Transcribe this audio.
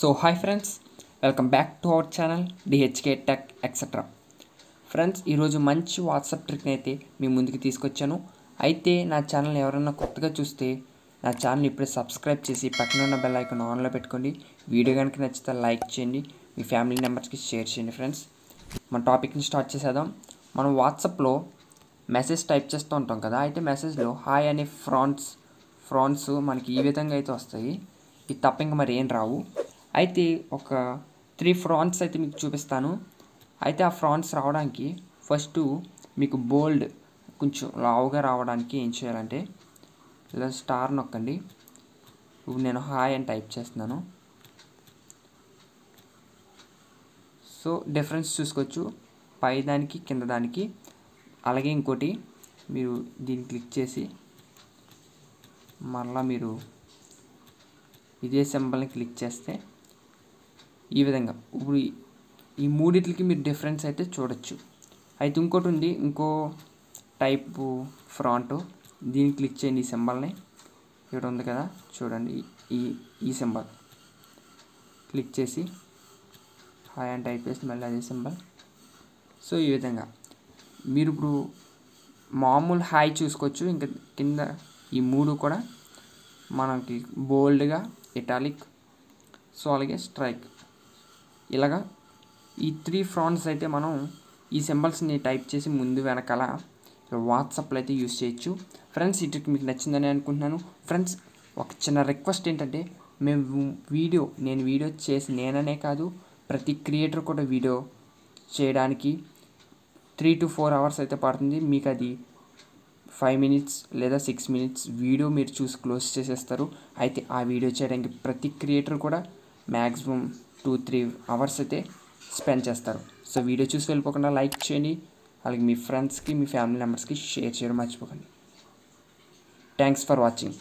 So hi friends, welcome back to our channel డిహెచ్కే tech etcetera. Friends, ఈరోజు మంచి WhatsApp ట్రిక్ని అయితే మీ ముందుకు తీసుకొచ్చాను. అయితే నా ఛానల్ ఎవరైనా కొత్తగా చూస్తే నా ఛానల్ ఇప్పుడే సబ్స్క్రైబ్ చేసి పక్కన ఉన్న బెల్ ఐకాన్ ఆన్లో పెట్టుకోండి. వీడియో కనుక నచ్చితే లైక్ చేయండి, మీ ఫ్యామిలీ మెంబర్స్కి షేర్ చేయండి. ఫ్రెండ్స్, మన టాపిక్ని స్టార్ట్ చేసేద్దాం. మనం వాట్సాప్లో మెసేజ్ టైప్ చేస్తూ ఉంటాం కదా. అయితే మెసేజ్లో హాయ్ అనే ఫ్రాన్స్ మనకి ఈ విధంగా అయితే వస్తాయి. ఇది తప్ప ఇంకా మరి ఏం రావు. అయితే ఒక 3 ఫ్రాన్స్ అయితే మీకు చూపిస్తాను. అయితే ఆ ఫ్రాన్స్ రావడానికి ఫస్ట్ మీకు బోల్డ్ కొంచెం లావుగా రావడానికి ఏం చేయాలంటే ఇలా స్టార్ నొక్కండి. ఇప్పుడు నేను హాయ్ అని టైప్ చేస్తున్నాను. సో డిఫరెన్స్ చూసుకోవచ్చు పై దానికి కింద దానికి. అలాగే ఇంకోటి, మీరు దీన్ని క్లిక్ చేసి మరలా మీరు ఇదే సింబల్ని క్లిక్ చేస్తే ఈ విధంగా ఇప్పుడు ఈ మూడిట్లకి మీరు డిఫరెన్స్ అయితే చూడొచ్చు. అయితే ఇంకోటి ఉంది, ఇంకో టైపు ఫ్రాంట్. దీన్ని క్లిక్ చేయండి. ఈ సింబల్ని ఇక్కడ ఉంది కదా, చూడండి. ఈ సింబల్ క్లిక్ చేసి హాయ్ అని టైప్ చేసి మళ్ళీ అదే సింబల్. సో ఈ విధంగా మీరు ఇప్పుడు మామూలు హాయ్ చూసుకోవచ్చు. ఇంకా కింద ఈ మూడు కూడా మనకి బోల్డ్గా, ఇటాలిక్, సో అలాగే స్ట్రైక్, ఇలాగా ఈ 3 ఫ్రాంట్స్ అయితే మనం ఈ సింబల్స్ని టైప్ చేసి ముందు వెనకాల వాట్సాప్లో అయితే యూస్ చేయొచ్చు. ఫ్రెండ్స్, ఈ ట్రిక్ మీకు నచ్చిందని అనుకుంటున్నాను. ఫ్రెండ్స్, ఒక చిన్న రిక్వెస్ట్ ఏంటంటే, నేను వీడియో చేసి నేననే కాదు, ప్రతి క్రియేటర్ కూడా వీడియో చేయడానికి 3 to 4 hours అయితే పడుతుంది. మీకు అది 5 minutes లేదా 6 minutes వీడియో మీరు చూసి క్లోజ్ చేసేస్తారు. అయితే ఆ వీడియో చేయడానికి ప్రతి క్రియేటర్ కూడా మ్యాక్సిమం 2-3 hours అయితే స్పెండ్ చేస్తారు. సో వీడియో చూసి వెళ్ళిపోకుండా లైక్ చేయండి. అలాగే మీ ఫ్రెండ్స్కి, మీ ఫ్యామిలీ మెంబర్స్కి షేర్ చేయడం మర్చిపోకండి. Thanks for watching.